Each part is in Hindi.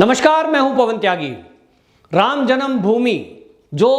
नमस्कार, मैं हूं पवन त्यागी। राम जन्मभूमि जो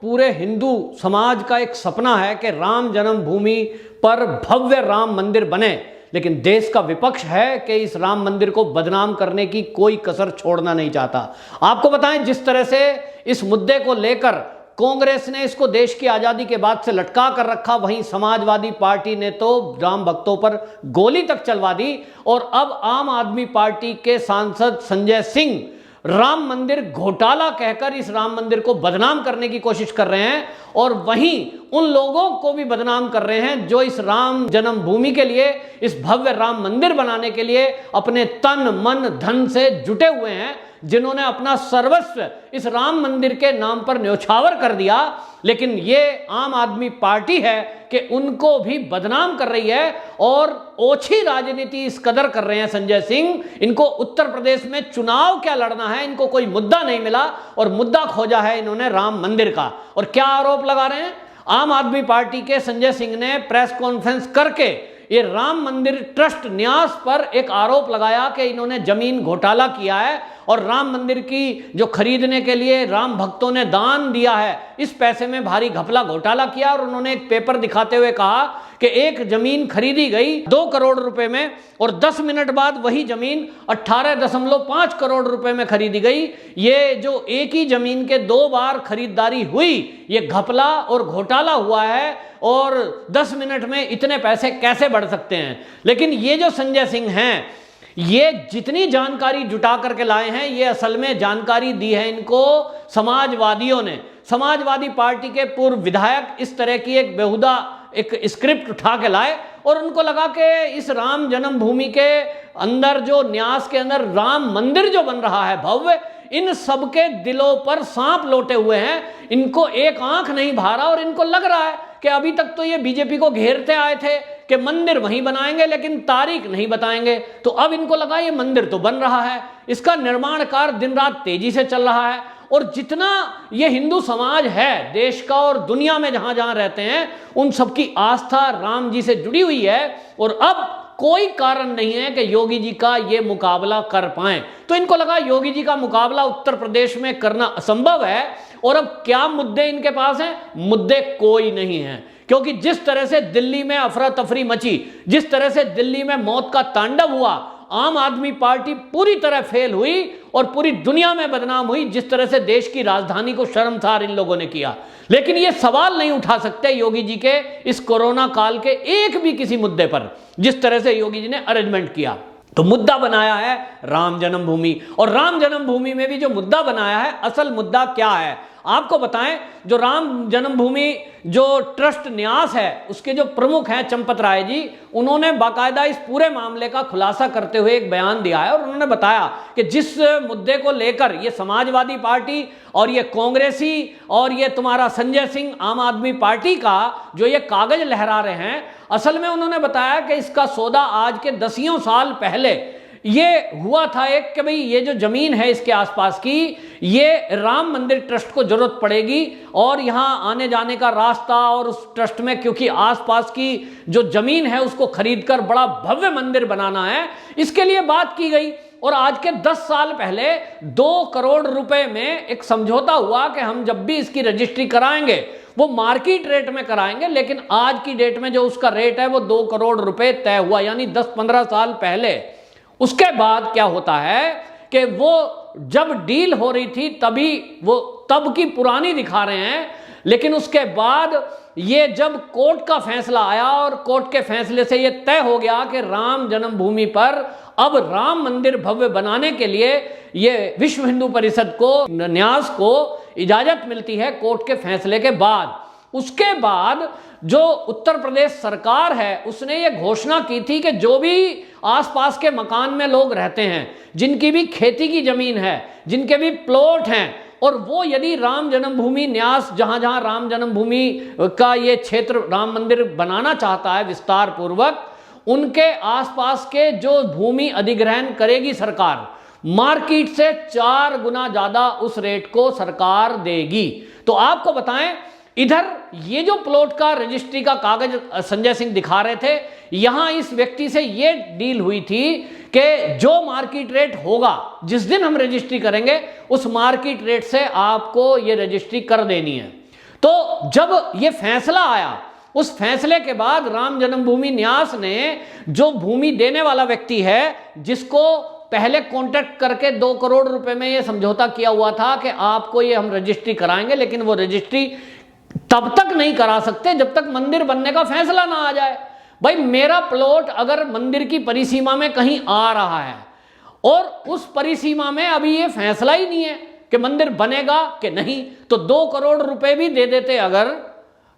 पूरे हिंदू समाज का एक सपना है कि राम जन्मभूमि पर भव्य राम मंदिर बने, लेकिन देश का विपक्ष है कि इस राम मंदिर को बदनाम करने की कोई कसर छोड़ना नहीं चाहता। आपको बताएं, जिस तरह से इस मुद्दे को लेकर कांग्रेस ने इसको देश की आज़ादी के बाद से लटका कर रखा, वहीं समाजवादी पार्टी ने तो राम भक्तों पर गोली तक चलवा दी। और अब आम आदमी पार्टी के सांसद संजय सिंह राम मंदिर घोटाला कहकर इस राम मंदिर को बदनाम करने की कोशिश कर रहे हैं, और वहीं उन लोगों को भी बदनाम कर रहे हैं जो इस राम जन्मभूमि के लिए, इस भव्य राम मंदिर बनाने के लिए अपने तन मन धन से जुटे हुए हैं, जिन्होंने अपना सर्वस्व इस राम मंदिर के नाम पर न्यौछावर कर दिया। लेकिन ये आम आदमी पार्टी है कि उनको भी बदनाम कर रही है और ओछी राजनीति इस कदर कर रहे हैं संजय सिंह। इनको उत्तर प्रदेश में चुनाव क्या लड़ना है, इनको कोई मुद्दा नहीं मिला और मुद्दा खोजा है इन्होंने राम मंदिर का। और क्या आरोप लगा रहे हैं आम आदमी पार्टी के संजय सिंह ने? प्रेस कॉन्फ्रेंस करके ये राम मंदिर ट्रस्ट न्यास पर एक आरोप लगाया कि इन्होंने जमीन घोटाला किया है और राम मंदिर की जो खरीदने के लिए राम भक्तों ने दान दिया है, इस पैसे में भारी घपला घोटाला किया। और उन्होंने एक पेपर दिखाते हुए कहा कि एक जमीन खरीदी गई 2 करोड़ रुपए में और 10 मिनट बाद वही जमीन 18.5 करोड़ रुपए में खरीदी गई। ये जो एक ही जमीन के 2 बार खरीदारी हुई, ये घपला और घोटाला हुआ है। और 10 मिनट में इतने पैसे कैसे बढ़ सकते हैं? लेकिन ये जो संजय सिंह हैं, ये जितनी जानकारी जुटा करके लाए हैं, ये असल में जानकारी दी है इनको समाजवादियों ने। समाजवादी पार्टी के पूर्व विधायक इस तरह की एक बेहुदा एक स्क्रिप्ट उठा के लाए और उनको लगा कि इस राम जन्मभूमि के अंदर, जो न्यास के अंदर राम मंदिर जो बन रहा है भव्य, इन सबके दिलों पर सांप लौटे हुए हैं। इनको एक आंख नहीं भरा और इनको लग रहा है कि अभी तक तो ये बीजेपी को घेरते आए थे कि मंदिर वहीं बनाएंगे लेकिन तारीख नहीं बताएंगे। तो अब इनको लगा ये मंदिर तो बन रहा है, इसका निर्माण कार्य दिन रात तेजी से चल रहा है। और जितना ये हिंदू समाज है देश का और दुनिया में जहां जहां रहते हैं, उन सबकी आस्था राम जी से जुड़ी हुई है। और अब कोई कारण नहीं है कि योगी जी का ये मुकाबला कर पाए। तो इनको लगा योगी जी का मुकाबला उत्तर प्रदेश में करना असंभव है। और अब क्या मुद्दे इनके पास हैं? मुद्दे कोई नहीं है, क्योंकि जिस तरह से दिल्ली में अफरा तफरी मची, जिस तरह से दिल्ली में मौत का तांडव हुआ, आम आदमी पार्टी पूरी तरह फेल हुई और पूरी दुनिया में बदनाम हुई। जिस तरह से देश की राजधानी को शर्मसार इन लोगों ने किया। लेकिन ये सवाल नहीं उठा सकते योगी जी के इस कोरोना काल के एक भी किसी मुद्दे पर, जिस तरह से योगी जी ने अरेंजमेंट किया। तो मुद्दा बनाया है राम जन्मभूमि, और राम जन्मभूमि में भी जो मुद्दा बनाया है, असल मुद्दा क्या है आपको बताएं। जो राम जन्मभूमि जो ट्रस्ट न्यास है, उसके जो प्रमुख हैं चंपत राय जी, उन्होंने बाकायदा इस पूरे मामले का खुलासा करते हुए एक बयान दिया है। और उन्होंने बताया कि जिस मुद्दे को लेकर ये समाजवादी पार्टी और ये कांग्रेसी और ये तुम्हारा संजय सिंह आम आदमी पार्टी का जो ये कागज लहरा रहे हैं, असल में उन्होंने बताया कि इसका सौदा आज के 10 साल पहले ये हुआ था एक, कि भाई ये जो जमीन है इसके आसपास की, ये राम मंदिर ट्रस्ट को जरूरत पड़ेगी और यहाँ आने जाने का रास्ता, और उस ट्रस्ट में क्योंकि आसपास की जो जमीन है उसको खरीदकर बड़ा भव्य मंदिर बनाना है, इसके लिए बात की गई। और आज के 10 साल पहले 2 करोड़ रुपए में एक समझौता हुआ कि हम जब भी इसकी रजिस्ट्री कराएंगे वो मार्केट रेट में कराएंगे, लेकिन आज की डेट में जो उसका रेट है वो 2 करोड़ रुपए तय हुआ, यानी 10-15 साल पहले। उसके बाद क्या होता है कि वो जब डील हो रही थी तभी वो तब की पुरानी दिखा रहे हैं, लेकिन उसके बाद ये जब कोर्ट का फैसला आया और कोर्ट के फैसले से ये तय हो गया कि राम जन्मभूमि पर अब राम मंदिर भव्य बनाने के लिए ये विश्व हिंदू परिषद को, न्यास को इजाजत मिलती है कोर्ट के फैसले के बाद। उसके बाद जो उत्तर प्रदेश सरकार है उसने ये घोषणा की थी कि जो भी आसपास के मकान में लोग रहते हैं, जिनकी भी खेती की जमीन है, जिनके भी प्लॉट हैं, और वो यदि राम जन्मभूमि न्यास जहां जहां राम जन्मभूमि का ये क्षेत्र राम मंदिर बनाना चाहता है विस्तार पूर्वक, उनके आसपास के जो भूमि अधिग्रहण करेगी सरकार, मार्केट से 4 गुना ज्यादा उस रेट को सरकार देगी। तो आपको बताएं इधर ये जो प्लॉट का रजिस्ट्री का कागज संजय सिंह दिखा रहे थे, यहां इस व्यक्ति से ये डील हुई थी कि जो मार्केट रेट होगा जिस दिन हम रजिस्ट्री करेंगे उस मार्केट रेट से आपको ये रजिस्ट्री कर देनी है। तो जब ये फैसला आया, उस फैसले के बाद राम जन्मभूमि न्यास ने जो भूमि देने वाला व्यक्ति है, जिसको पहले कांटेक्ट करके 2 करोड़ रुपए में ये समझौता किया हुआ था कि आपको ये हम रजिस्ट्री कराएंगे, लेकिन वो रजिस्ट्री तब तक नहीं करा सकते जब तक मंदिर बनने का फैसला ना आ जाए। भाई मेरा प्लॉट अगर मंदिर की परिसीमा में कहीं आ रहा है और उस परिसीमा में अभी ये फैसला ही नहीं है कि मंदिर बनेगा कि नहीं, तो 2 करोड़ रुपए भी दे देते अगर,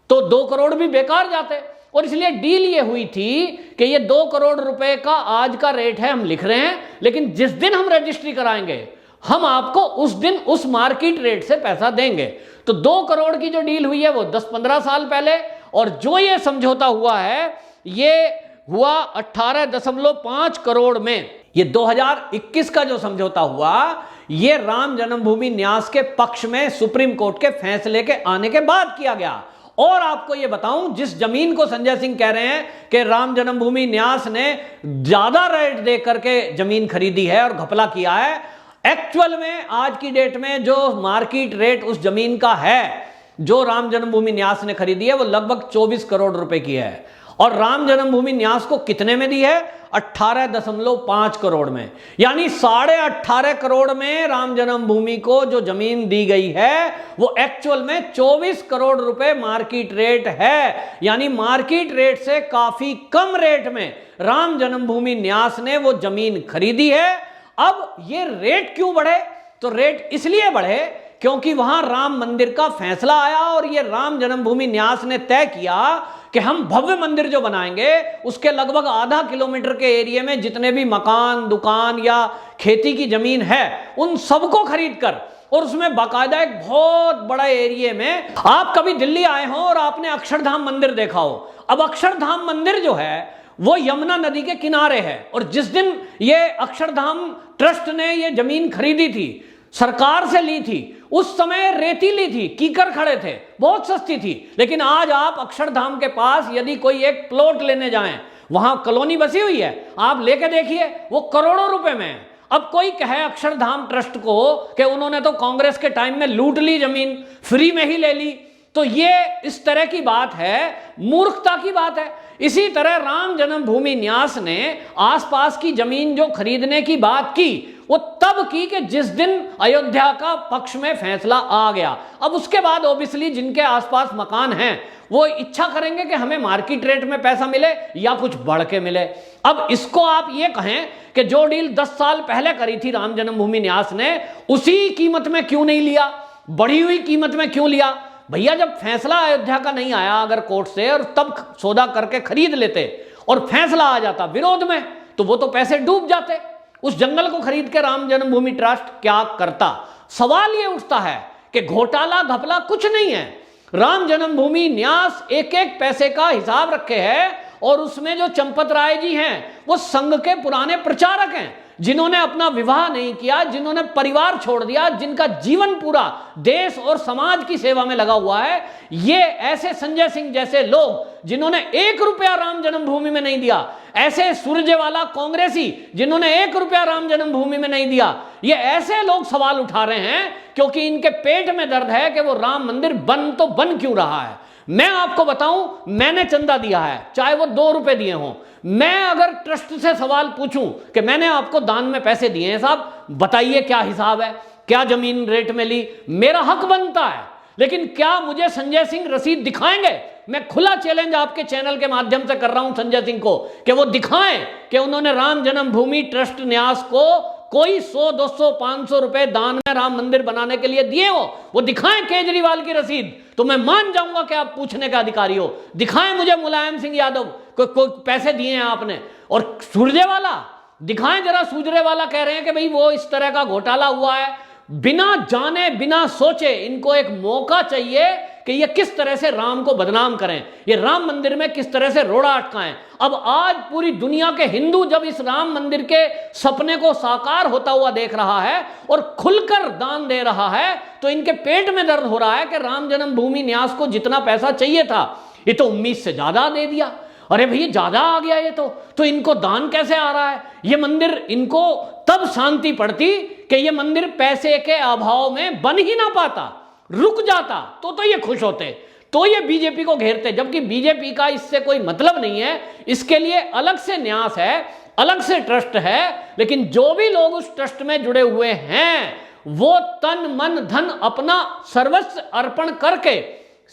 तो 2 करोड़ भी बेकार जाते। और इसलिए डील ये हुई थी कि ये 2 करोड़ रुपए का आज का रेट है, हम लिख रहे हैं, लेकिन जिस दिन हम रजिस्ट्री कराएंगे हम आपको उस दिन उस मार्केट रेट से पैसा देंगे। तो 2 करोड़ की जो डील हुई है वो 10-15 साल पहले, और जो ये समझौता हुआ है ये हुआ 18.5 करोड़ में। ये 2021 का जो समझौता हुआ ये राम जन्मभूमि न्यास के पक्ष में सुप्रीम कोर्ट के फैसले के आने के बाद किया गया। और आपको ये बताऊं, जिस जमीन को संजय सिंह कह रहे हैं कि राम जन्मभूमि न्यास ने ज्यादा रेट दे करके जमीन खरीदी है और घपला किया है, एक्चुअल में आज की डेट में जो मार्केट रेट उस जमीन का है जो राम जन्मभूमि न्यास ने खरीदी है वो लगभग 24 करोड़ रुपए की है। और राम जन्मभूमि न्यास को कितने में दी है? 18.5 करोड़ में। यानी 18.5 करोड़ में राम जन्मभूमि को जो जमीन दी गई है वो एक्चुअल में 24 करोड़ रुपए मार्केट रेट है। यानी मार्केट रेट से काफी कम रेट में राम जन्मभूमि न्यास ने वो जमीन खरीदी है। अब ये रेट क्यों बढ़े? तो रेट इसलिए बढ़े क्योंकि वहां राम मंदिर का फैसला आया और ये राम जन्मभूमि न्यास ने तय किया कि हम भव्य मंदिर जो बनाएंगे उसके लगभग आधा किलोमीटर के एरिया में जितने भी मकान, दुकान या खेती की जमीन है उन सबको खरीद कर, और उसमें बाकायदा एक बहुत बड़ा एरिया में, आप कभी दिल्ली आए हो और आपने अक्षरधाम मंदिर देखा हो। अब अक्षरधाम मंदिर जो है वो यमुना नदी के किनारे है, और जिस दिन ये अक्षरधाम ट्रस्ट ने ये जमीन खरीदी थी, सरकार से ली थी, उस समय रेतीली थी, कीकर खड़े थे, बहुत सस्ती थी। लेकिन आज आप अक्षरधाम के पास यदि कोई एक प्लॉट लेने जाएं, वहां कॉलोनी बसी हुई है, आप लेके देखिए वो करोड़ों रुपए में है। अब कोई कहे अक्षरधाम ट्रस्ट को कि उन्होंने तो कांग्रेस के टाइम में लूट ली, जमीन फ्री में ही ले ली, तो ये इस तरह की बात है, मूर्खता की बात है। इसी तरह राम जन्मभूमि न्यास ने आसपास की जमीन जो खरीदने की बात की वो तब की कि जिस दिन अयोध्या का पक्ष में फैसला आ गया। अब उसके बाद ओबियसली जिनके आसपास मकान हैं वो इच्छा करेंगे कि हमें मार्केट रेट में पैसा मिले या कुछ बढ़ के मिले। अब इसको आप ये कहें कि जो डील 10 साल पहले करी थी राम जन्मभूमि न्यास ने, उसी कीमत में क्यों नहीं लिया, बढ़ी हुई कीमत में क्यों लिया? भैया जब फैसला अयोध्या का नहीं आया अगर कोर्ट से, और तब सौदा करके खरीद लेते और फैसला आ जाता विरोध में, तो वो तो पैसे डूब जाते। उस जंगल को खरीद के राम जन्मभूमि ट्रस्ट क्या करता? सवाल ये उठता है कि घोटाला घपला कुछ नहीं है। राम जन्मभूमि न्यास एक एक पैसे का हिसाब रखे है, और उसमें जो चंपत राय जी हैं वो संघ के पुराने प्रचारक हैं, जिन्होंने अपना विवाह नहीं किया, जिन्होंने परिवार छोड़ दिया, जिनका जीवन पूरा देश और समाज की सेवा में लगा हुआ है। ये ऐसे संजय सिंह जैसे लोग जिन्होंने 1 रुपया राम जन्मभूमि में नहीं दिया, ऐसे सुरजेवाला कांग्रेसी जिन्होंने 1 रुपया राम जन्मभूमि में नहीं दिया, ये ऐसे लोग सवाल उठा रहे हैं क्योंकि इनके पेट में दर्द है कि वो राम मंदिर बन तो बन क्यों रहा है। मैं आपको बताऊं, मैंने चंदा दिया है, चाहे वो 2 रुपए दिए हों। मैं अगर ट्रस्ट से सवाल पूछूं कि मैंने आपको दान में पैसे दिए हैं साहब, बताइए क्या हिसाब है, क्या जमीन रेट में ली, मेरा हक बनता है। लेकिन क्या मुझे संजय सिंह रसीद दिखाएंगे? मैं खुला चैलेंज आपके चैनल के माध्यम से कर रहा हूं संजय सिंह को कि वो दिखाएं कि उन्होंने राम जन्मभूमि ट्रस्ट न्यास को कोई 100, 200, 500 रुपए दान में राम मंदिर बनाने के लिए दिए हो। वो दिखाएं केजरीवाल की रसीद, तो मैं मान जाऊंगा कि आप पूछने का अधिकारी हो। दिखाएं मुझे मुलायम सिंह यादव कोई पैसे दिए हैं आपने। और सुरजेवाला दिखाएं जरा, सुरजेवाला कह रहे हैं कि भाई वो इस तरह का घोटाला हुआ है। बिना जाने बिना सोचे इनको एक मौका चाहिए कि ये किस तरह से राम को बदनाम करें, ये राम मंदिर में किस तरह से रोड़ा अटकाएं। अब आज पूरी दुनिया के हिंदू जब इस राम मंदिर के सपने को साकार होता हुआ देख रहा है और खुलकर दान दे रहा है, तो इनके पेट में दर्द हो रहा है कि राम जन्मभूमि न्यास को जितना पैसा चाहिए था ये तो उम्मीद से ज्यादा दे दिया। अरे भैया ज्यादा आ गया ये तो इनको दान कैसे आ रहा है? ये मंदिर, इनको तब शांति पड़ती कि ये मंदिर पैसे के अभाव में बन ही ना पाता, रुक जाता, तो ये खुश होते, तो ये बीजेपी को घेरते। जबकि बीजेपी का इससे कोई मतलब नहीं है, इसके लिए अलग से न्यास है, अलग से ट्रस्ट है, लेकिन जो भी लोग उस ट्रस्ट में जुड़े हुए हैं वो तन मन धन अपना सर्वस्व अर्पण करके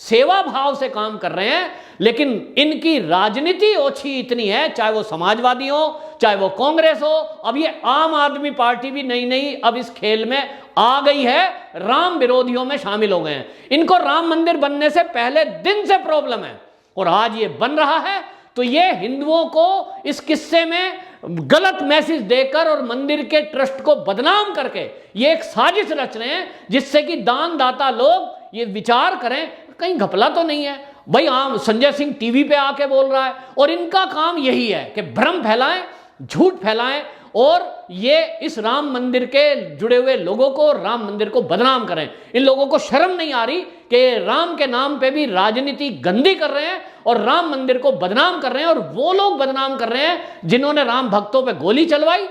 सेवा भाव से काम कर रहे हैं। लेकिन इनकी राजनीति ओछी इतनी है, चाहे वो समाजवादी हो, चाहे वो कांग्रेस हो, अब ये आम आदमी पार्टी भी नई अब इस खेल में आ गई है, राम विरोधियों में शामिल हो गए हैं। इनको राम मंदिर बनने से पहले दिन से प्रॉब्लम है और आज ये बन रहा है, तो ये हिंदुओं को इस किस्से में गलत मैसेज देकर और मंदिर के ट्रस्ट को बदनाम करके ये एक साजिश रच रहे हैं, जिससे कि दान दाता लोग ये विचार करें कहीं घपला तो नहीं है। भाई आम संजय सिंह टीवी पे आके बोल रहा है और इनका काम यही है कि भ्रम फैलाएं, झूठ फैलाएं और ये इस राम मंदिर के जुड़े हुए लोगों को, राम मंदिर को बदनाम करें। इन लोगों को शर्म नहीं आ रही कि राम के नाम पे भी राजनीति गंदी कर रहे हैं और राम मंदिर को बदनाम कर रहे हैं। और वो लोग बदनाम कर रहे हैं जिन्होंने राम भक्तों पे गोली चलवाई,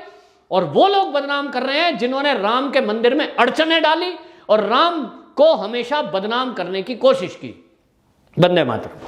और वो लोग बदनाम कर रहे हैं जिन्होंने राम के मंदिर में अड़चनें डाली और राम को हमेशा बदनाम करने की कोशिश की। वंदे मातरम।